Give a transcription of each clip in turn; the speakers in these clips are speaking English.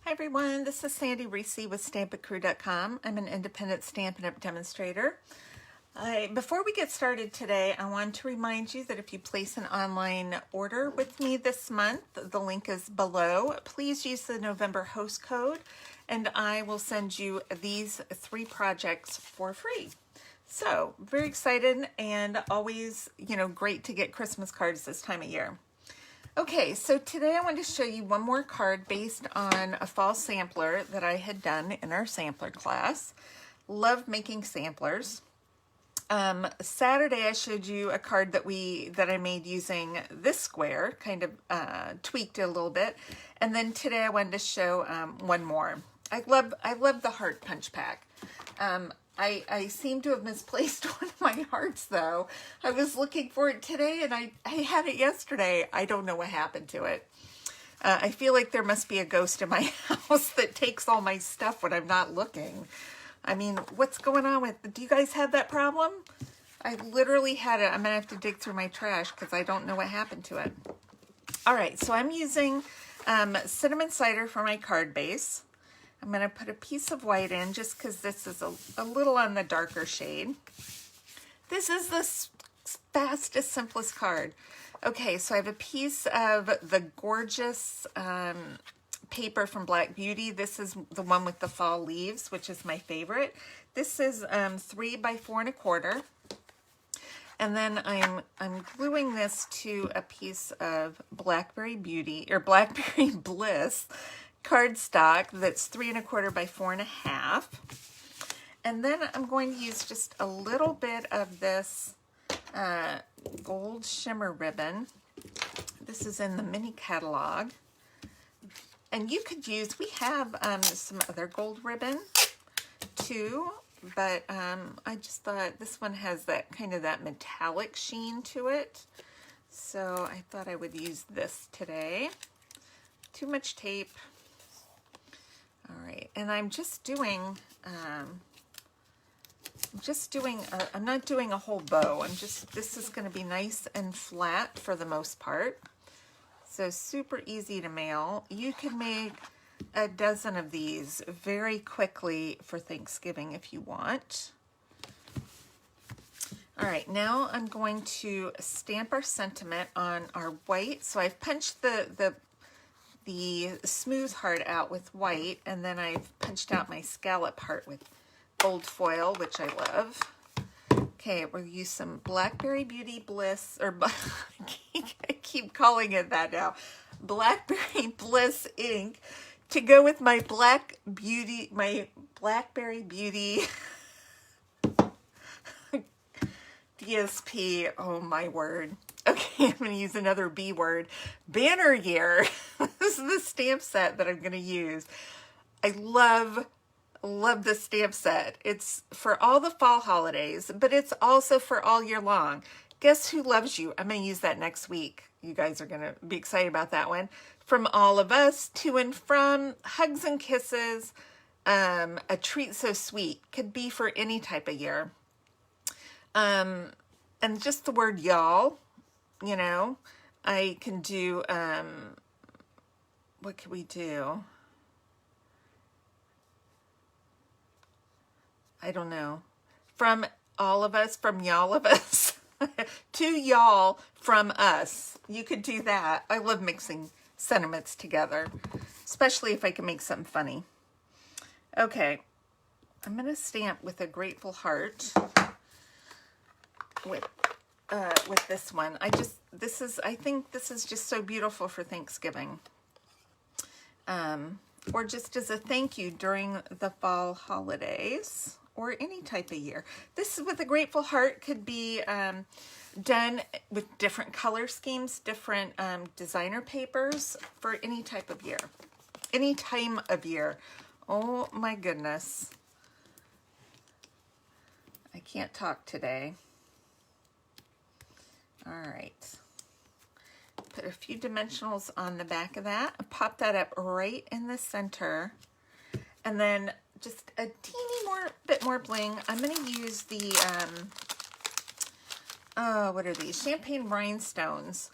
Hi everyone, this is Sandy Reese with Stampacrew.com. I'm an independent Stampin' Up! Demonstrator. Before we get started today, I want to remind you that if you place an online order with me this month, the link is below. Please use the November host code and I will send you these 3 projects for free. So, very excited and always, great to get Christmas cards this time of year. Okay, so today I want to show you one more card based on a fall sampler that I had done in our sampler class. Love making samplers. Saturday I showed you a card that I made using this square, kind of tweaked it a little bit, and then today I wanted to show one more. I love the heart punch pack. I seem to have misplaced one of my hearts though. I was looking for it today and I had it yesterday. I don't know what happened to it. I feel like there must be a ghost in my house that takes all my stuff when I'm not looking. I mean, what's going on with, do you guys have that problem? I literally had it. I'm gonna have to dig through my trash because I don't know what happened to it. All right, so I'm using cinnamon cider for my card base. I'm going to put a piece of white in just because this is a little on the darker shade. This is the fastest, simplest card. Okay, so I have a piece of the gorgeous paper from Black Beauty. This is the one with the fall leaves, which is my favorite. This is 3 by 4 1/4. And then I'm gluing this to a piece of Blackberry Beauty, or Blackberry Bliss cardstock that's 3 1/4 by 4 1/2. And then I'm going to use just a little bit of this gold shimmer ribbon. This is in the mini catalog. And you could use, we have some other gold ribbon too, but I just thought this one has that kind of that metallic sheen to it. So I thought I would use this today. Too much tape. All right, and I'm just doing, I'm not doing a whole bow. This is going to be nice and flat for the most part. So super easy to mail. You can make a dozen of these very quickly for Thanksgiving if you want. All right, now I'm going to stamp our sentiment on our white. So I've punched the smooth heart out with white, and then I've punched out my scallop heart with gold foil, which I love. Okay, we'll use some Blackberry Beauty Bliss, or I keep calling it that now, Blackberry Bliss ink to go with my Blackberry Beauty DSP. Oh my word. Okay, I'm going to use another B word. Banner year. This is the stamp set that I'm going to use. I love this stamp set. It's for all the fall holidays, but it's also for all year long. Guess who loves you? I'm going to use that next week. You guys are going to be excited about that one. From all of us, to and from, hugs and kisses, a treat so sweet. Could be for any type of year. And just the word y'all. You know, I can do, what can we do? I don't know. From all of us, from y'all of us, to y'all from us. You could do that. I love mixing sentiments together, especially if I can make something funny. Okay, I'm going to stamp with a grateful heart with this one. I think this is just so beautiful for Thanksgiving. Or just as a thank you during the fall holidays or any type of year. This with a grateful heart could be done with different color schemes, different designer papers for any type of year, any time of year. Oh my goodness. I can't talk today. All right, put a few dimensionals on the back of that, pop that up right in the center, and then just a teeny bit more bling. I'm going to use the, what are these? Champagne rhinestones,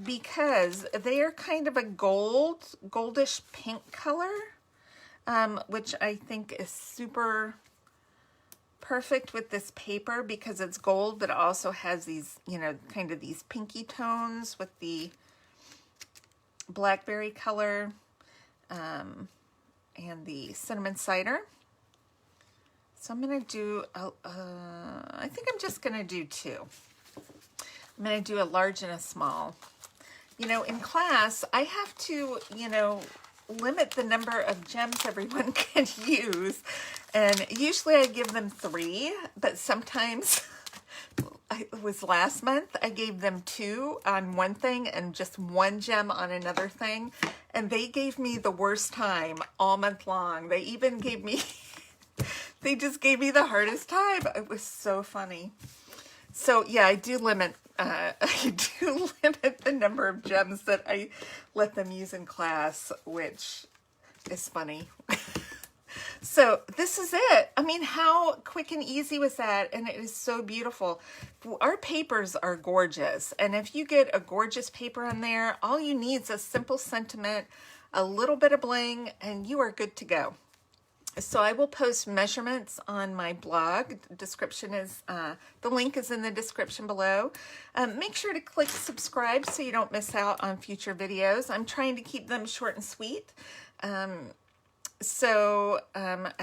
because they are kind of a goldish pink color. which I think is super perfect with this paper because it's gold, but it also has these, you know, kind of these pinky tones with the blackberry color and the cinnamon cider. So I'm going to do, I think I'm just going to do two. I'm going to do a large and a small. You know, in class, I have to, you know, limit the number of gems everyone can use. And usually I give them 3, but sometimes, it was last month, I gave them 2 on one thing and just 1 gem on another thing. And they gave me the worst time all month long. They even gave me, they just gave me the hardest time. It was so funny. So yeah, I do limit the number of gems that I let them use in class, which is funny. So this is it. I mean, how quick and easy was that? And it is so beautiful. Our papers are gorgeous. And if you get a gorgeous paper on there, all you need is a simple sentiment, a little bit of bling, and you are good to go. So I will post measurements on my blog. Description is, the link is in the description below. Make sure to click subscribe so you don't miss out on future videos. I'm trying to keep them short and sweet. I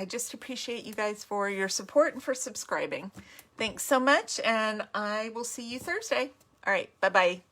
just appreciate you guys for your support and for subscribing. Thanks so much, and I will see you Thursday. All right, bye-bye.